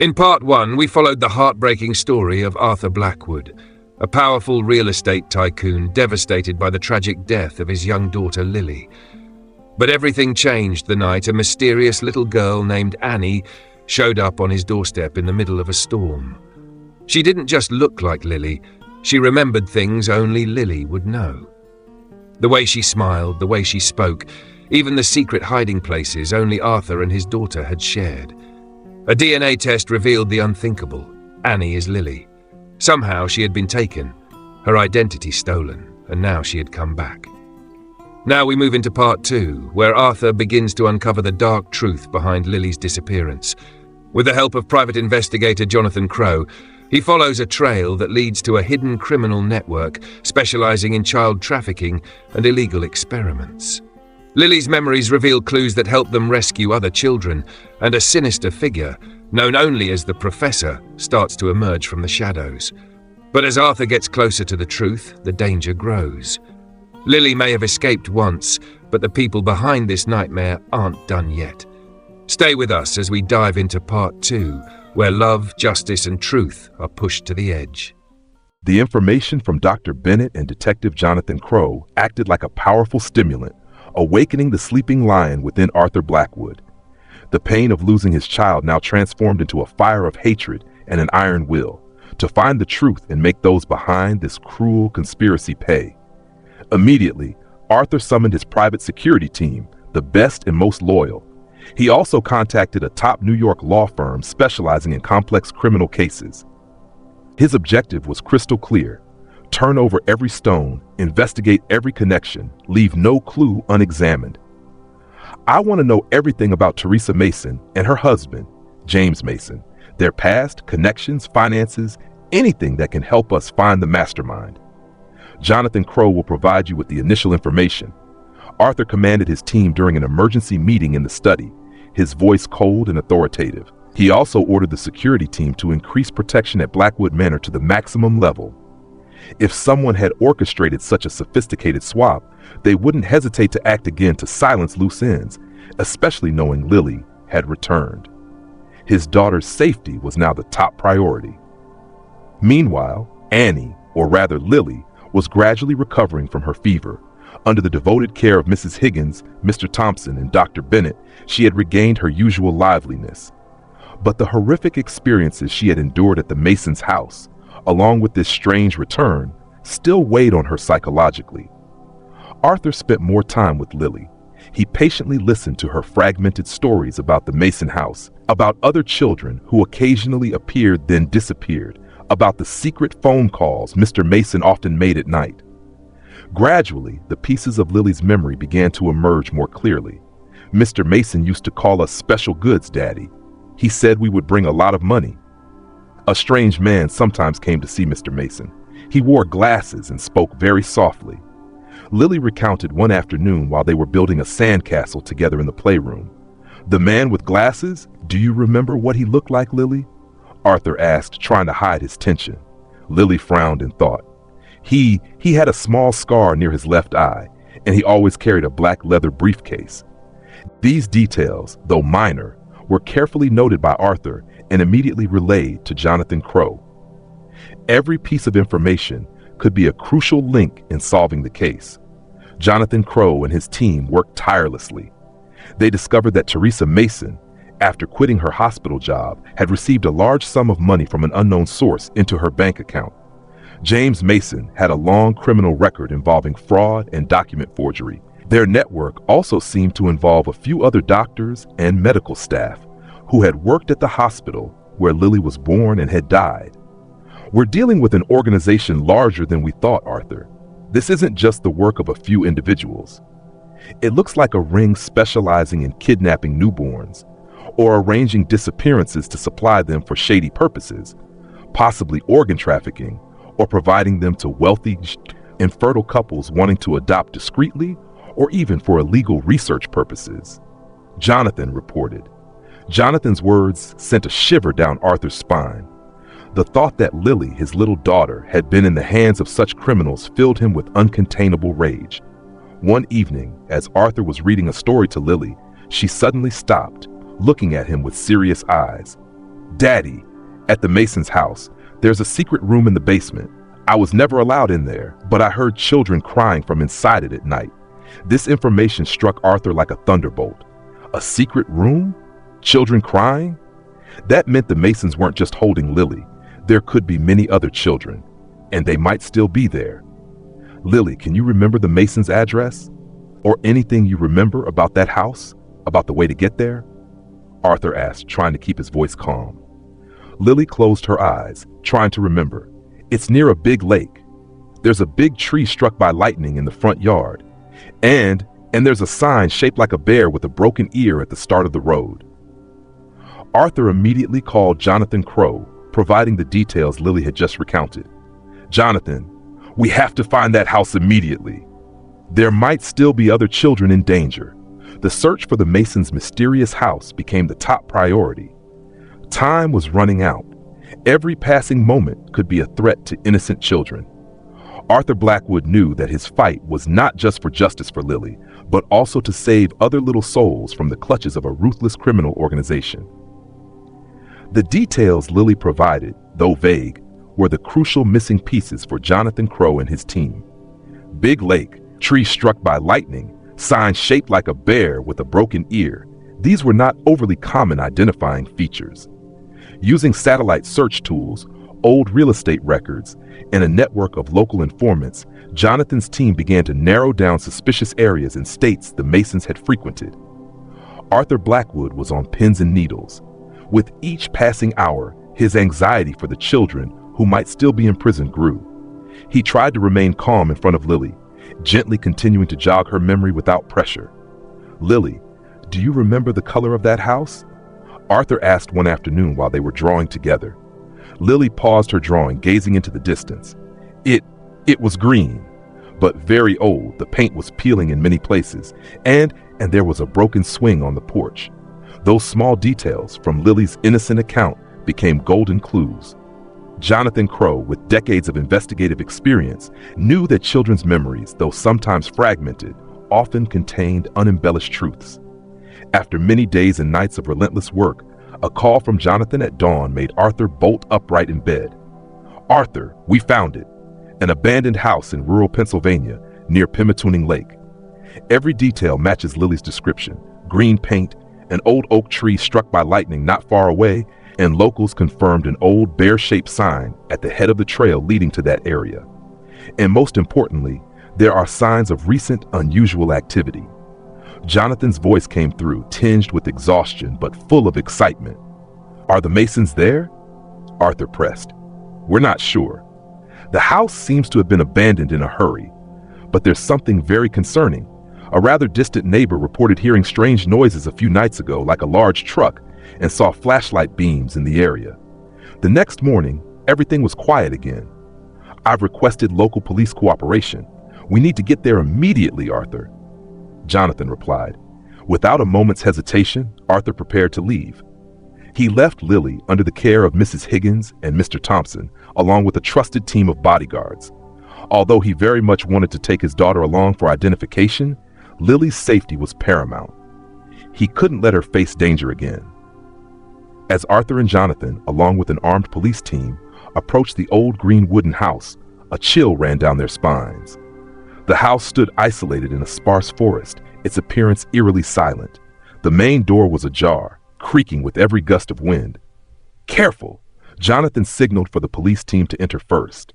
In part one, we followed the heartbreaking story of Arthur Blackwood, a powerful real estate tycoon devastated by the tragic death of his young daughter Lily. But everything changed the night a mysterious little girl named Annie showed up on his doorstep in the middle of a storm. She didn't just look like Lily, she remembered things only Lily would know. The way she smiled, the way she spoke, even the secret hiding places only Arthur and his daughter had shared. A DNA test revealed the unthinkable. Annie is Lily. Somehow she had been taken, her identity stolen, and now she had come back. Now we move into part two, where Arthur begins to uncover the dark truth behind Lily's disappearance. With the help of private investigator Jonathan Crowe, he follows a trail that leads to a hidden criminal network specializing in child trafficking and illegal experiments. Lily's memories reveal clues that help them rescue other children, and a sinister figure, known only as the Professor, starts to emerge from the shadows. But as Arthur gets closer to the truth, the danger grows. Lily may have escaped once, but the people behind this nightmare aren't done yet. Stay with us as we dive into part two, where love, justice, and truth are pushed to the edge. The information from Dr. Bennett and Detective Jonathan Crowe acted like a powerful stimulant, awakening the sleeping lion within Arthur Blackwood. The pain of losing his child now transformed into a fire of hatred and an iron will, to find the truth and make those behind this cruel conspiracy pay. Immediately, Arthur summoned his private security team, the best and most loyal. He also contacted a top New York law firm specializing in complex criminal cases. His objective was crystal clear: turn over every stone, investigate every connection, leave no clue unexamined. I want to know everything about Teresa Mason and her husband, James Mason, their past, connections, finances, anything that can help us find the mastermind. Jonathan Crowe will provide you with the initial information. Arthur commanded his team during an emergency meeting in the study, his voice cold and authoritative. He also ordered the security team to increase protection at Blackwood Manor to the maximum level. If someone had orchestrated such a sophisticated swap, they wouldn't hesitate to act again to silence loose ends, especially knowing Lily had returned. His daughter's safety was now the top priority. Meanwhile, Annie, or rather Lily, was gradually recovering from her fever. Under the devoted care of Mrs. Higgins, Mr. Thompson, and Dr. Bennett, she had regained her usual liveliness. But the horrific experiences she had endured at the Masons' house, along with this strange return, still weighed on her psychologically. Arthur spent more time with Lily. He patiently listened to her fragmented stories about the Mason house, about other children who occasionally appeared then disappeared, about the secret phone calls Mr. Mason often made at night. Gradually, the pieces of Lily's memory began to emerge more clearly. Mr. Mason used to call us special goods, Daddy. He said we would bring a lot of money. A strange man sometimes came to see Mr. Mason. He wore glasses and spoke very softly. Lily recounted one afternoon while they were building a sandcastle together in the playroom. The man with glasses, do you remember what he looked like, Lily? Arthur asked, trying to hide his tension. Lily frowned and thought. He had a small scar near his left eye, and he always carried a black leather briefcase. These details, though minor, were carefully noted by Arthur and immediately relayed to Jonathan Crowe. Every piece of information could be a crucial link in solving the case. Jonathan Crowe and his team worked tirelessly. They discovered that Teresa Mason, after quitting her hospital job, had received a large sum of money from an unknown source into her bank account. James Mason had a long criminal record involving fraud and document forgery. Their network also seemed to involve a few other doctors and medical staff who had worked at the hospital where Lily was born and had died. We're dealing with an organization larger than we thought, Arthur. This isn't just the work of a few individuals. It looks like a ring specializing in kidnapping newborns or arranging disappearances to supply them for shady purposes, possibly organ trafficking, or providing them to wealthy, infertile couples wanting to adopt discreetly or even for illegal research purposes. Jonathan reported. Jonathan's words sent a shiver down Arthur's spine. The thought that Lily, his little daughter, had been in the hands of such criminals filled him with uncontainable rage. One evening, as Arthur was reading a story to Lily, she suddenly stopped, looking at him with serious eyes. "Daddy, at the Mason's house, there's a secret room in the basement. I was never allowed in there, but I heard children crying from inside it at night." This information struck Arthur like a thunderbolt. A secret room? Children crying? That meant the Masons weren't just holding Lily. There could be many other children, and they might still be there. "Lily, can you remember the Masons' address? Or anything you remember about that house? About the way to get there?" Arthur asked, trying to keep his voice calm. Lily closed her eyes, trying to remember. "It's near a big lake. There's a big tree struck by lightning in the front yard. And there's a sign shaped like a bear with a broken ear at the start of the road." Arthur immediately called Jonathan Crow, providing the details Lily had just recounted. "Jonathan, we have to find that house immediately. There might still be other children in danger." The search for the Masons' mysterious house became the top priority. Time was running out. Every passing moment could be a threat to innocent children. Arthur Blackwood knew that his fight was not just for justice for Lily, but also to save other little souls from the clutches of a ruthless criminal organization. The details Lily provided, though vague, were the crucial missing pieces for Jonathan Crow and his team. Big lake, tree struck by lightning, sign shaped like a bear with a broken ear. These were not overly common identifying features. Using satellite search tools, old real estate records, and a network of local informants, Jonathan's team began to narrow down suspicious areas in states the Masons had frequented. Arthur Blackwood was on pins and needles. With each passing hour, his anxiety for the children who might still be in prison grew. He tried to remain calm in front of Lily, gently continuing to jog her memory without pressure. "Lily, do you remember the color of that house?" Arthur asked one afternoon while they were drawing together. Lily paused her drawing, gazing into the distance. It was green, but very old. The paint was peeling in many places, and there was a broken swing on the porch. Those small details from Lily's innocent account became golden clues. Jonathan Crow, with decades of investigative experience, knew that children's memories, though sometimes fragmented, often contained unembellished truths. After many days and nights of relentless work, a call from Jonathan at dawn made Arthur bolt upright in bed. "Arthur, we found it. An abandoned house in rural Pennsylvania near Pymatuning Lake. Every detail matches Lily's description. Green paint, an old oak tree struck by lightning not far away, and locals confirmed an old bear-shaped sign at the head of the trail leading to that area. And most importantly, there are signs of recent unusual activity." Jonathan's voice came through, tinged with exhaustion but full of excitement. "Are the Masons there?" Arthur pressed. "We're not sure. The house seems to have been abandoned in a hurry, but there's something very concerning. A rather distant neighbor reported hearing strange noises a few nights ago, like a large truck, and saw flashlight beams in the area. The next morning, everything was quiet again. I've requested local police cooperation. We need to get there immediately, Arthur." Jonathan replied. Without a moment's hesitation, Arthur prepared to leave. He left Lily under the care of Mrs. Higgins and Mr. Thompson, along with a trusted team of bodyguards. Although he very much wanted to take his daughter along for identification, Lily's safety was paramount. He couldn't let her face danger again. As Arthur and Jonathan, along with an armed police team, approached the old green wooden house, a chill ran down their spines. The house stood isolated in a sparse forest, its appearance eerily silent. The main door was ajar, creaking with every gust of wind. "Careful!" Jonathan signaled for the police team to enter first.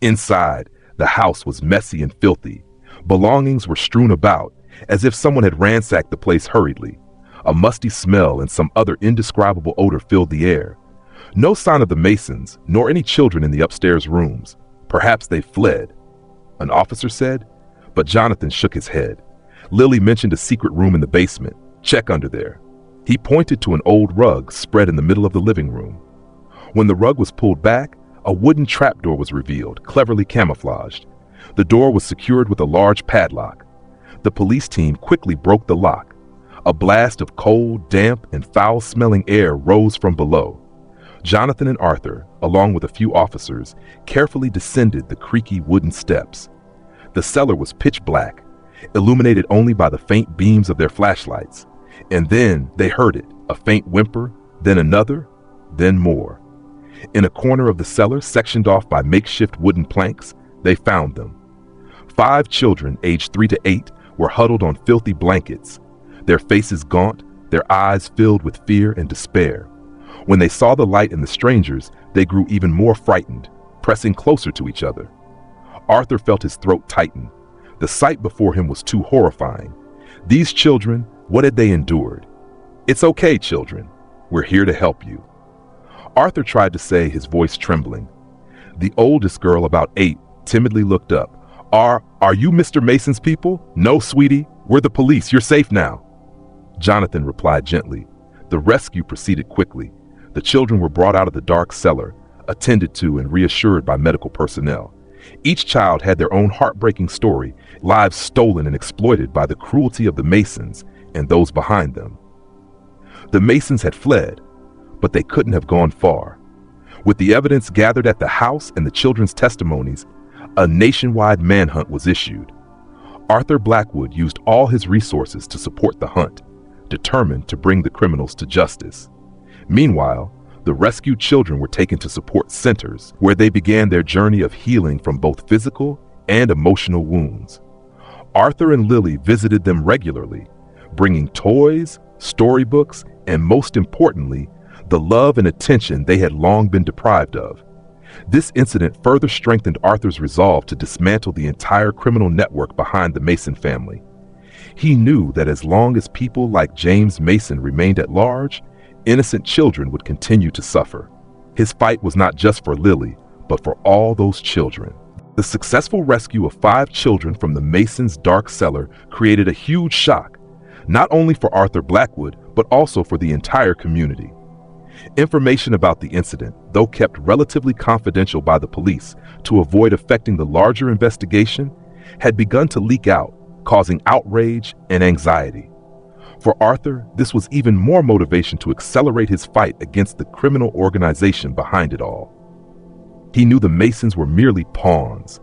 Inside, the house was messy and filthy. Belongings were strewn about, as if someone had ransacked the place hurriedly. A musty smell and some other indescribable odor filled the air. No sign of the Masons, nor any children in the upstairs rooms. Perhaps they fled, an officer said, but Jonathan shook his head. Lily mentioned a secret room in the basement. "Check under there." He pointed to an old rug spread in the middle of the living room. When the rug was pulled back, a wooden trapdoor was revealed, cleverly camouflaged. The door was secured with a large padlock. The police team quickly broke the lock. A blast of cold, damp, and foul-smelling air rose from below. Jonathan and Arthur, along with a few officers, carefully descended the creaky wooden steps. The cellar was pitch black, illuminated only by the faint beams of their flashlights. And then they heard it, a faint whimper, then another. then more. In a corner of the cellar, sectioned off by makeshift wooden planks, they found them. 5 children, aged 3 to 8, were huddled on filthy blankets, their faces gaunt, their eyes filled with fear and despair. When they saw the light and the strangers, they grew even more frightened, pressing closer to each other. Arthur felt his throat tighten. The sight before him was too horrifying. These children, what had they endured? "It's okay, children. We're here to help you." Arthur tried to say, his voice trembling. The oldest girl, about 8, timidly looked up. Are you Mr. Mason's people?" "No, sweetie. We're the police. You're safe now." Jonathan replied gently. The rescue proceeded quickly. The children were brought out of the dark cellar, attended to and reassured by medical personnel. Each child had their own heartbreaking story, lives stolen and exploited by the cruelty of the Masons and those behind them. The Masons had fled, but they couldn't have gone far. With the evidence gathered at the house and the children's testimonies, a nationwide manhunt was issued. Arthur Blackwood used all his resources to support the hunt, determined to bring the criminals to justice. Meanwhile, the rescued children were taken to support centers where they began their journey of healing from both physical and emotional wounds. Arthur and Lily visited them regularly, bringing toys, storybooks, and most importantly, the love and attention they had long been deprived of. This incident further strengthened Arthur's resolve to dismantle the entire criminal network behind the Mason family. He knew that as long as people like James Mason remained at large, innocent children would continue to suffer. His fight was not just for Lily, but for all those children. The successful rescue of 5 children from the Masons' dark cellar created a huge shock, not only for Arthur Blackwood, but also for the entire community. Information about the incident, though kept relatively confidential by the police to avoid affecting the larger investigation, had begun to leak out, causing outrage and anxiety. For Arthur, this was even more motivation to accelerate his fight against the criminal organization behind it all. He knew the Masons were merely pawns.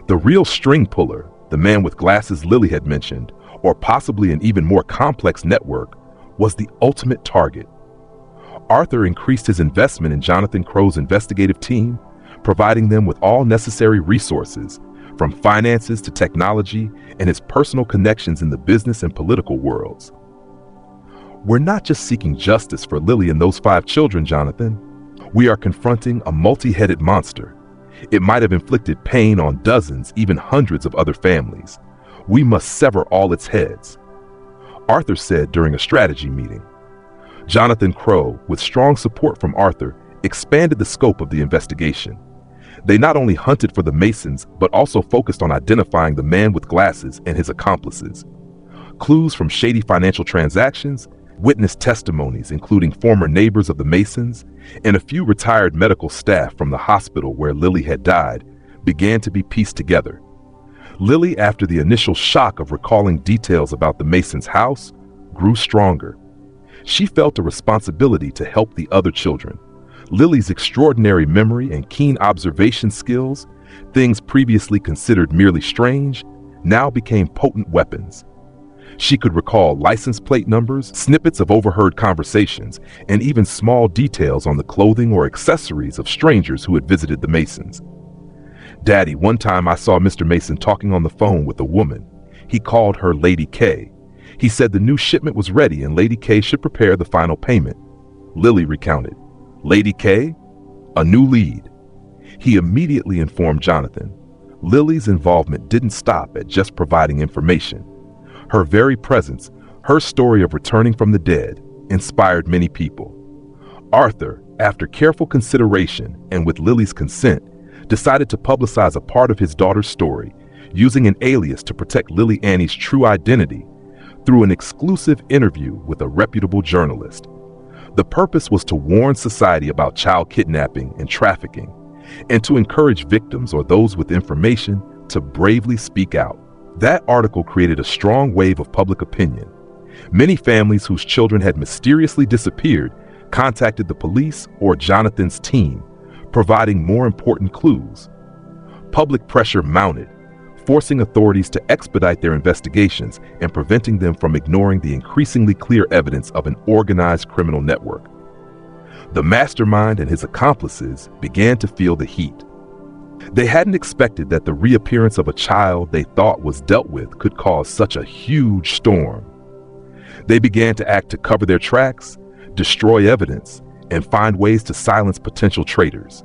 The real string puller, the man with glasses Lily had mentioned, or possibly an even more complex network, was the ultimate target. Arthur increased his investment in Jonathan Crow's investigative team, providing them with all necessary resources, from finances to technology and his personal connections in the business and political worlds. "We're not just seeking justice for Lily and those 5 children, Jonathan. We are confronting a multi-headed monster. It might have inflicted pain on dozens, even hundreds of other families. We must sever all its heads," Arthur said during a strategy meeting. Jonathan Crow, with strong support from Arthur, expanded the scope of the investigation. They not only hunted for the Masons, but also focused on identifying the man with glasses and his accomplices. Clues from shady financial transactions, witness testimonies including former neighbors of the Masons, and a few retired medical staff from the hospital where Lily had died, began to be pieced together. Lily, after the initial shock of recalling details about the Masons' house, grew stronger. She felt a responsibility to help the other children. Lily's extraordinary memory and keen observation skills, things previously considered merely strange, now became potent weapons. She could recall license plate numbers, snippets of overheard conversations, and even small details on the clothing or accessories of strangers who had visited the Masons. "Daddy, one time I saw Mr. Mason talking on the phone with a woman. He called her Lady K. He said the new shipment was ready and Lady K should prepare the final payment." Lily recounted. "Lady K? A new lead." He immediately informed Jonathan. Lily's involvement didn't stop at just providing information. Her very presence, her story of returning from the dead, inspired many people. Arthur, after careful consideration and with Lily's consent, decided to publicize a part of his daughter's story, using an alias to protect Lily Annie's true identity, through an exclusive interview with a reputable journalist. The purpose was to warn society about child kidnapping and trafficking, and to encourage victims or those with information to bravely speak out. That article created a strong wave of public opinion. Many families whose children had mysteriously disappeared contacted the police or Jonathan's team, providing more important clues. Public pressure mounted, forcing authorities to expedite their investigations and preventing them from ignoring the increasingly clear evidence of an organized criminal network. The mastermind and his accomplices began to feel the heat. They hadn't expected that the reappearance of a child they thought was dealt with could cause such a huge storm. They began to act to cover their tracks, destroy evidence, and find ways to silence potential traitors.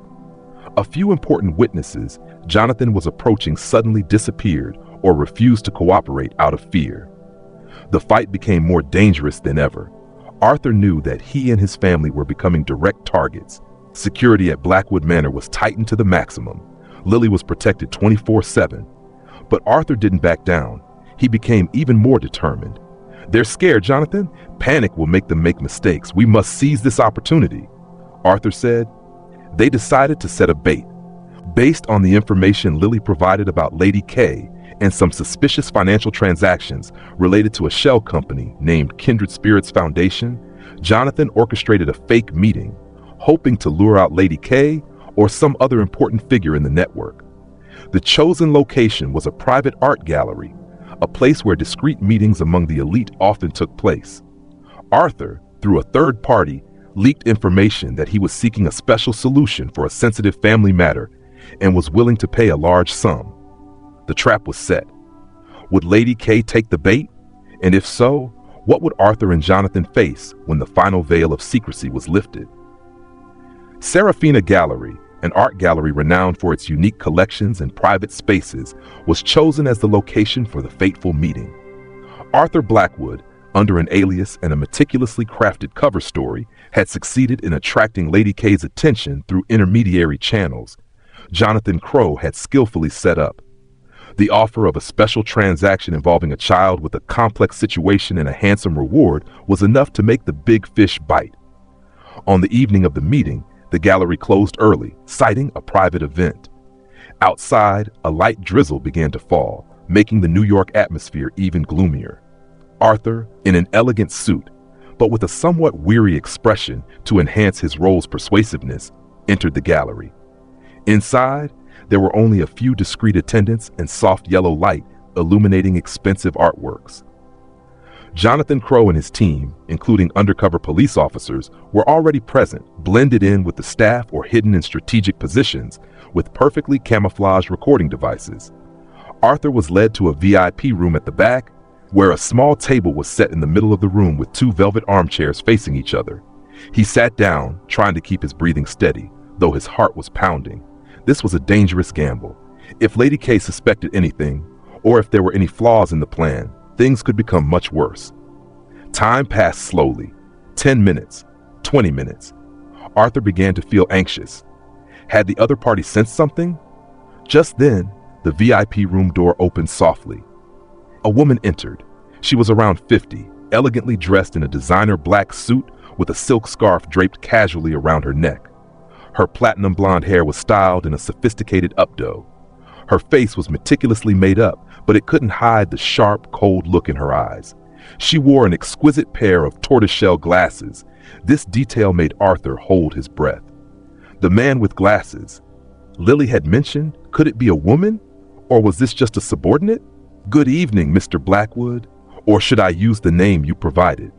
A few important witnesses Jonathan was approaching suddenly disappeared or refused to cooperate out of fear. The fight became more dangerous than ever. Arthur knew that he and his family were becoming direct targets. Security at Blackwood Manor was tightened to the maximum. Lily was protected 24/7. But Arthur didn't back down. He became even more determined. "They're scared, Jonathan. Panic will make them make mistakes. We must seize this opportunity," Arthur said. They decided to set a bait. Based on the information Lily provided about Lady K and some suspicious financial transactions related to a shell company named Kindred Spirits Foundation, Jonathan orchestrated a fake meeting, hoping to lure out Lady K or some other important figure in the network. The chosen location was a private art gallery, a place where discreet meetings among the elite often took place. Arthur, through a third party, leaked information that he was seeking a special solution for a sensitive family matter and was willing to pay a large sum. The trap was set. Would Lady K take the bait? And if so, what would Arthur and Jonathan face when the final veil of secrecy was lifted? Serafina Gallery, an art gallery renowned for its unique collections and private spaces, was chosen as the location for the fateful meeting. Arthur Blackwood, under an alias and a meticulously crafted cover story, had succeeded in attracting Lady K's attention through intermediary channels Jonathan Crowe had skillfully set up. The offer of a special transaction involving a child with a complex situation and a handsome reward was enough to make the big fish bite. On the evening of the meeting, the gallery closed early, citing a private event. Outside, a light drizzle began to fall, making the New York atmosphere even gloomier. Arthur, in an elegant suit, but with a somewhat weary expression to enhance his role's persuasiveness, entered the gallery. Inside, there were only a few discreet attendants and soft yellow light illuminating expensive artworks. Jonathan Crowe and his team, including undercover police officers, were already present, blended in with the staff or hidden in strategic positions with perfectly camouflaged recording devices. Arthur was led to a VIP room at the back, where a small table was set in the middle of the room with two velvet armchairs facing each other. He sat down, trying to keep his breathing steady, though his heart was pounding. This was a dangerous gamble. If Lady K suspected anything, or if there were any flaws in the plan, things could become much worse. Time passed slowly. 10 minutes, 20 minutes. Arthur began to feel anxious. Had the other party sensed something? Just then, the VIP room door opened softly. A woman entered. She was around 50, elegantly dressed in a designer black suit with a silk scarf draped casually around her neck. Her platinum blonde hair was styled in a sophisticated updo. Her face was meticulously made up, but it couldn't hide the sharp, cold look in her eyes. She wore an exquisite pair of tortoiseshell glasses. This detail made Arthur hold his breath. The man with glasses. Lily had mentioned, could it be a woman? Or was this just a subordinate? "Good evening, Mr. Blackwood. Or should I use the name you provided?"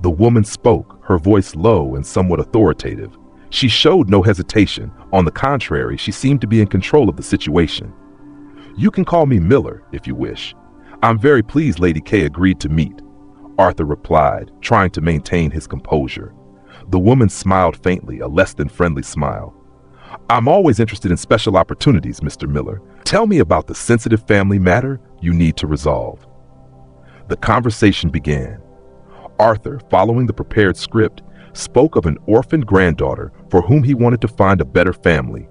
The woman spoke, her voice low and somewhat authoritative. She showed no hesitation. On the contrary, she seemed to be in control of the situation. "You can call me Miller, if you wish. I'm very pleased Lady K agreed to meet," Arthur replied, trying to maintain his composure. The woman smiled faintly, a less than friendly smile. "I'm always interested in special opportunities, Mr. Miller. Tell me about the sensitive family matter you need to resolve." The conversation began. Arthur, following the prepared script, spoke of an orphaned granddaughter for whom he wanted to find a better family,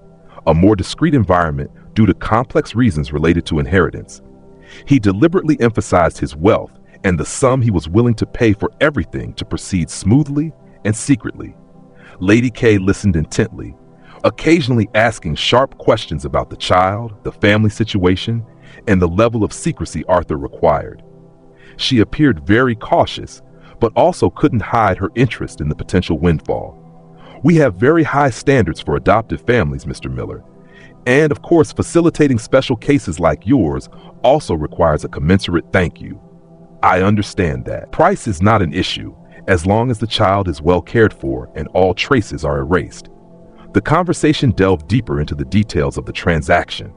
a more discreet environment due to complex reasons related to inheritance. He deliberately emphasized his wealth and the sum he was willing to pay for everything to proceed smoothly and secretly. Lady K listened intently, occasionally asking sharp questions about the child, the family situation, and the level of secrecy Arthur required. She appeared very cautious, but also couldn't hide her interest in the potential windfall. "We have very high standards for adoptive families, Mr. Miller. And of course, facilitating special cases like yours also requires a commensurate thank you. I understand that. Price is not an issue, as long as the child is well cared for and all traces are erased. The conversation delved deeper into the details of the transaction.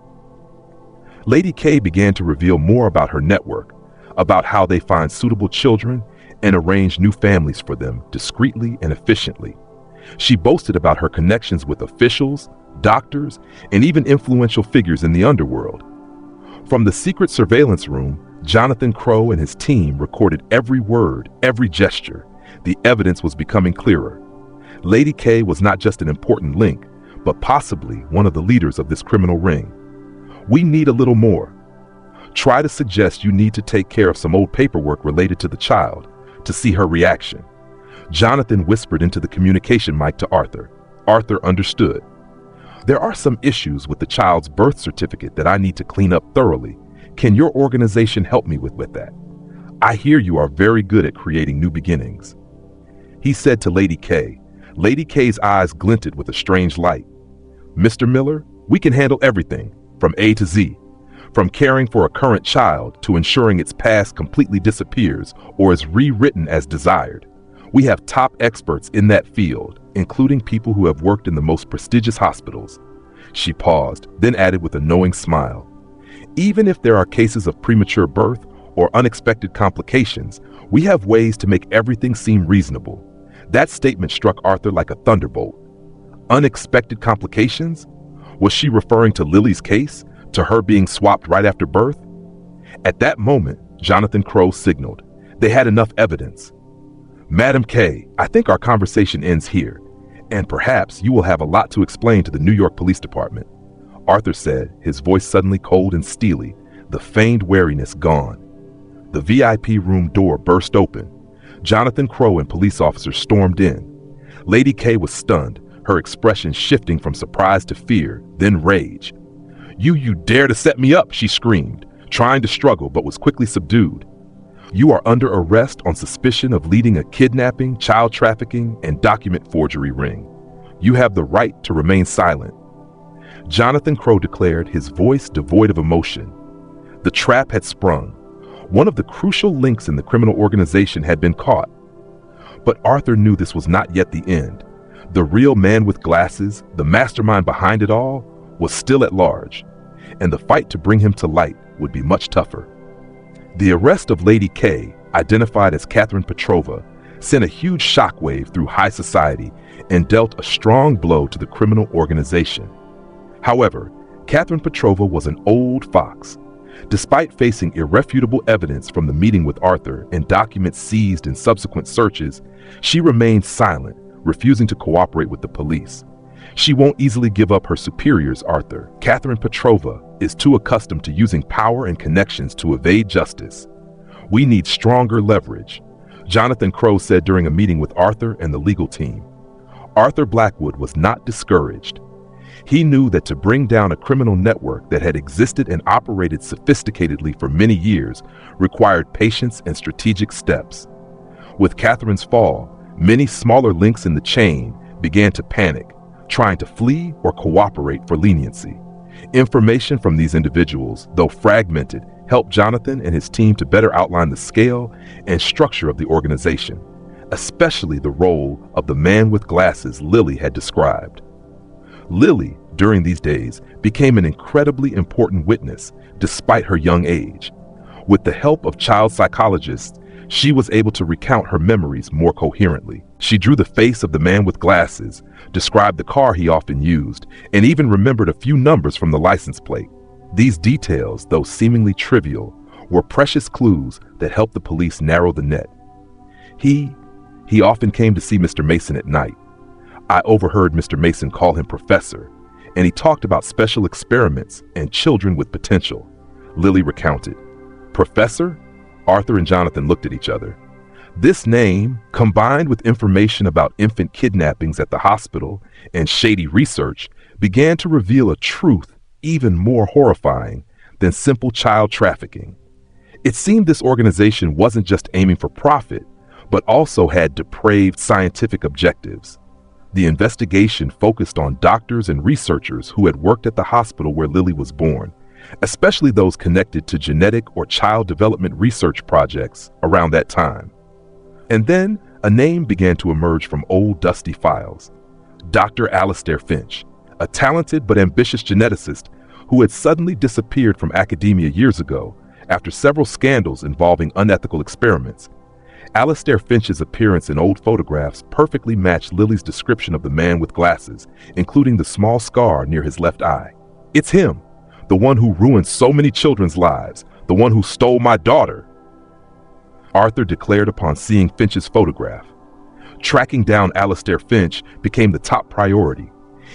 Lady K began to reveal more about her network, about how they find suitable children and arrange new families for them discreetly and efficiently. She boasted about her connections with officials, doctors, and even influential figures in the underworld. From the secret surveillance room, Jonathan Crowe and his team recorded every word, every gesture. The evidence was becoming clearer. Lady K was not just an important link, but possibly one of the leaders of this criminal ring. We need a little more. Try to suggest you need to take care of some old paperwork related to the child to see her reaction. Jonathan whispered into the communication mic to Arthur. Arthur understood. There are some issues with the child's birth certificate that I need to clean up thoroughly. Can your organization help me with that? I hear you are very good at creating new beginnings. He said to Lady K. Lady K's eyes glinted with a strange light. Mr. Miller, we can handle everything, from A to Z. From caring for a current child to ensuring its past completely disappears or is rewritten as desired. We have top experts in that field, including people who have worked in the most prestigious hospitals. She paused, then added with a knowing smile. Even if there are cases of premature birth or unexpected complications, we have ways to make everything seem reasonable. That statement struck Arthur like a thunderbolt. Unexpected complications? Was she referring to Lily's case, to her being swapped right after birth? At that moment, Jonathan Crowe signaled. They had enough evidence. Madam K, I think our conversation ends here, and perhaps you will have a lot to explain to the New York Police Department, Arthur said, his voice suddenly cold and steely, the feigned wariness gone. The VIP room door burst open. Jonathan Crowe and police officers stormed in. Lady K was stunned, her expression shifting from surprise to fear, then rage. You dare to set me up, she screamed, trying to struggle but was quickly subdued. You are under arrest on suspicion of leading a kidnapping, child trafficking, and document forgery ring. You have the right to remain silent. Jonathan Crowe declared, his voice devoid of emotion. The trap had sprung. One of the crucial links in the criminal organization had been caught. But Arthur knew this was not yet the end. The real man with glasses, the mastermind behind it all, was still at large, and the fight to bring him to light would be much tougher. The arrest of Lady K, identified as Catherine Petrova, sent a huge shockwave through high society and dealt a strong blow to the criminal organization. However, Catherine Petrova was an old fox. Despite facing irrefutable evidence from the meeting with Arthur and documents seized in subsequent searches, she remained silent, refusing to cooperate with the police. She won't easily give up her superiors, Arthur. Catherine Petrova is too accustomed to using power and connections to evade justice. We need stronger leverage, Jonathan Crowe said during a meeting with Arthur and the legal team. Arthur Blackwood was not discouraged. He knew that to bring down a criminal network that had existed and operated sophisticatedly for many years required patience and strategic steps. With Catherine's fall, many smaller links in the chain began to panic, trying to flee or cooperate for leniency. Information from these individuals, though fragmented, helped Jonathan and his team to better outline the scale and structure of the organization, especially the role of the man with glasses Lily had described. Lily, during these days, became an incredibly important witness despite her young age. With the help of child psychologists, she was able to recount her memories more coherently. She drew the face of the man with glasses, described the car he often used, and even remembered a few numbers from the license plate. These details, though seemingly trivial, were precious clues that helped the police narrow the net. He often came to see Mr. Mason at night. I overheard Mr. Mason call him Professor, and he talked about special experiments and children with potential, Lily recounted. Professor? Arthur and Jonathan looked at each other. This name, combined with information about infant kidnappings at the hospital and shady research, began to reveal a truth even more horrifying than simple child trafficking. It seemed this organization wasn't just aiming for profit, but also had depraved scientific objectives. The investigation focused on doctors and researchers who had worked at the hospital where Lily was born, especially those connected to genetic or child development research projects around that time. And then, A name began to emerge from old dusty files. Dr. Alastair Finch, a talented but ambitious geneticist who had suddenly disappeared from academia years ago after several scandals involving unethical experiments. Alastair Finch's appearance in old photographs perfectly matched Lily's description of the man with glasses, including the small scar near his left eye. It's him, the one who ruined so many children's lives, the one who stole my daughter, Arthur declared upon seeing Finch's photograph. Tracking down Alastair Finch became the top priority.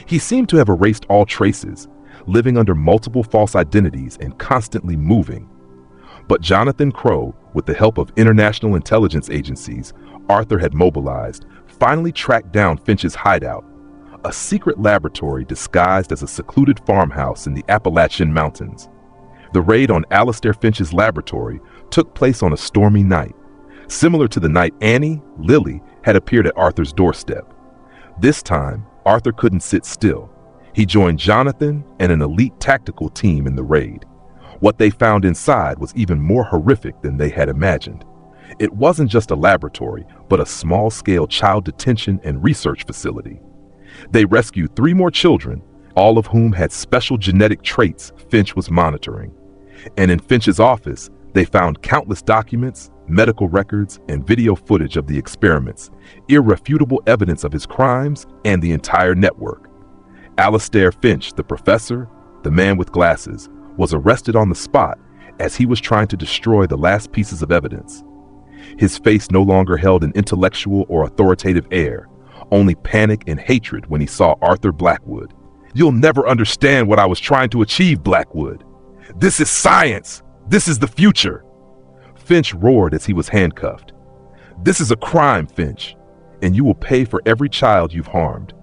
He seemed to have erased all traces, living under multiple false identities and constantly moving. But Jonathan Crowe, with the help of international intelligence agencies Arthur had mobilized, finally tracked down Finch's hideout, a secret laboratory disguised as a secluded farmhouse in the Appalachian Mountains. The raid on Alastair Finch's laboratory took place on a stormy night, similar to the night Annie, Lily, had appeared at Arthur's doorstep. This time, Arthur couldn't sit still. He joined Jonathan and an elite tactical team in the raid. What they found inside was even more horrific than they had imagined. It wasn't just a laboratory, but a small-scale child detention and research facility. They rescued 3 more children, all of whom had special genetic traits Finch was monitoring. And in Finch's office, they found countless documents, medical records, and video footage of the experiments, irrefutable evidence of his crimes and the entire network. Alastair Finch, the professor, the man with glasses, was arrested on the spot as he was trying to destroy the last pieces of evidence. His face no longer held an intellectual or authoritative air, only panic and hatred when he saw Arthur Blackwood. "You'll never understand what I was trying to achieve, Blackwood. This is science! This is the future!" Finch roared as he was handcuffed. "This is a crime, Finch, and you will pay for every child you've harmed."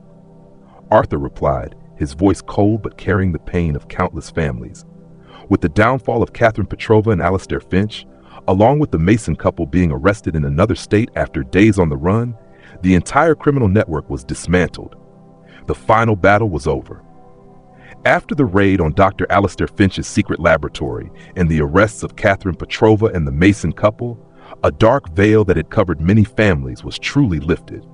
Arthur replied, his voice cold but carrying the pain of countless families. With the downfall of Catherine Petrova and Alastair Finch, along with the Mason couple being arrested in another state after days on the run, the entire criminal network was dismantled. The final battle was over. After the raid on Dr. Alastair Finch's secret laboratory and the arrests of Catherine Petrova and the Mason couple, a dark veil that had covered many families was truly lifted.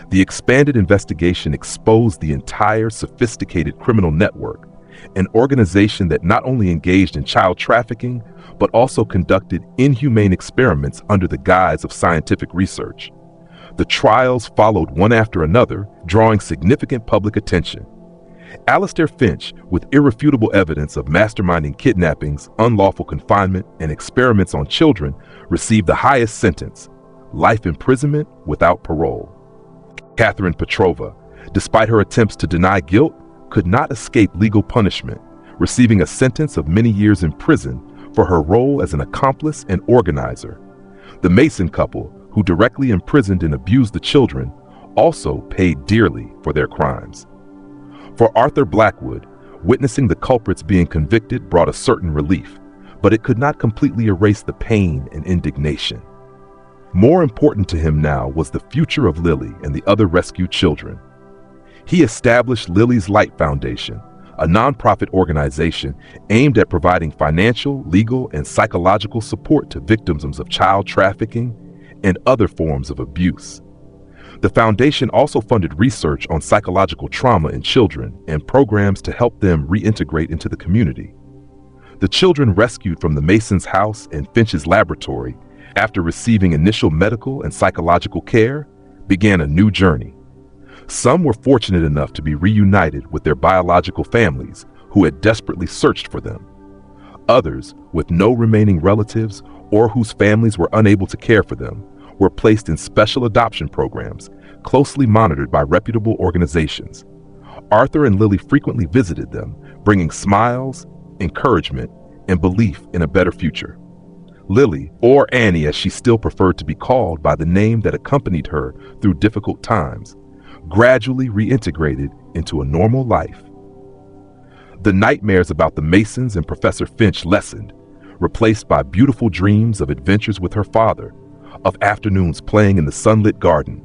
The expanded investigation exposed the entire sophisticated criminal network, an organization that not only engaged in child trafficking, but also conducted inhumane experiments under the guise of scientific research. The trials followed one after another, drawing significant public attention. Alastair Finch, with irrefutable evidence of masterminding kidnappings, unlawful confinement, and experiments on children, received the highest sentence, life imprisonment without parole. Catherine Petrova, despite her attempts to deny guilt, could not escape legal punishment, receiving a sentence of many years in prison for her role as an accomplice and organizer. The Mason couple, who directly imprisoned and abused the children, also paid dearly for their crimes. For Arthur Blackwood, witnessing the culprits being convicted brought a certain relief, but it could not completely erase the pain and indignation. More important to him now was the future of Lily and the other rescued children. He established Lily's Light Foundation, a nonprofit organization aimed at providing financial, legal, and psychological support to victims of child trafficking and other forms of abuse. The foundation also funded research on psychological trauma in children and programs to help them reintegrate into the community. The children rescued from the Mason's house and Finch's laboratory, after receiving initial medical and psychological care, began a new journey. Some were fortunate enough to be reunited with their biological families who had desperately searched for them. Others, with no remaining relatives or whose families were unable to care for them, were placed in special adoption programs, closely monitored by reputable organizations. Arthur and Lily frequently visited them, bringing smiles, encouragement, and belief in a better future. Lily, or Annie as she still preferred to be called by the name that accompanied her through difficult times, gradually reintegrated into a normal life. The nightmares about the Masons and Professor Finch lessened, replaced by beautiful dreams of adventures with her father, of afternoons playing in the sunlit garden.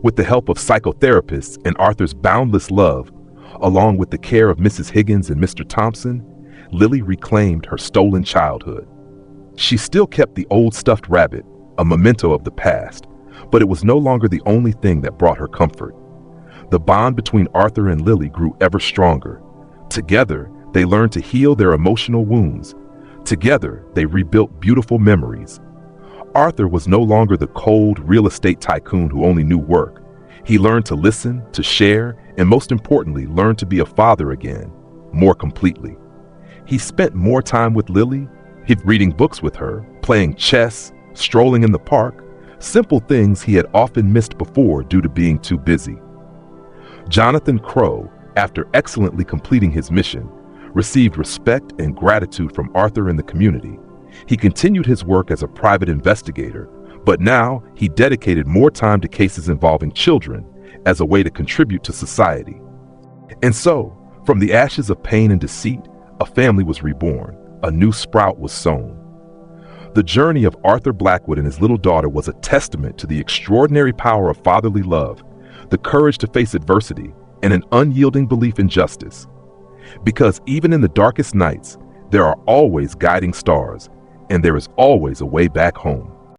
With the help of psychotherapists and Arthur's boundless love, along with the care of Mrs. Higgins and Mr. Thompson, Lily reclaimed her stolen childhood. She still kept the old stuffed rabbit, a memento of the past, But it was no longer the only thing that brought her comfort. The bond between Arthur and Lily grew ever stronger. Together, they learned to heal their emotional wounds. Together, they rebuilt beautiful memories. Arthur was no longer the cold real estate tycoon who only knew work. He learned to listen, to share, and most importantly, learned to be a father again, more completely. He spent more time with Lily, reading books with her, playing chess, strolling in the park, simple things he had often missed before due to being too busy. Jonathan Crowe, after excellently completing his mission, received respect and gratitude from Arthur and the community. He continued his work as a private investigator, but now he dedicated more time to cases involving children as a way to contribute to society. And so, from the ashes of pain and deceit, a family was reborn, a new sprout was sown. The journey of Arthur Blackwood and his little daughter was a testament to the extraordinary power of fatherly love, the courage to face adversity, and an unyielding belief in justice. Because even in the darkest nights, there are always guiding stars, and there is always a way back home.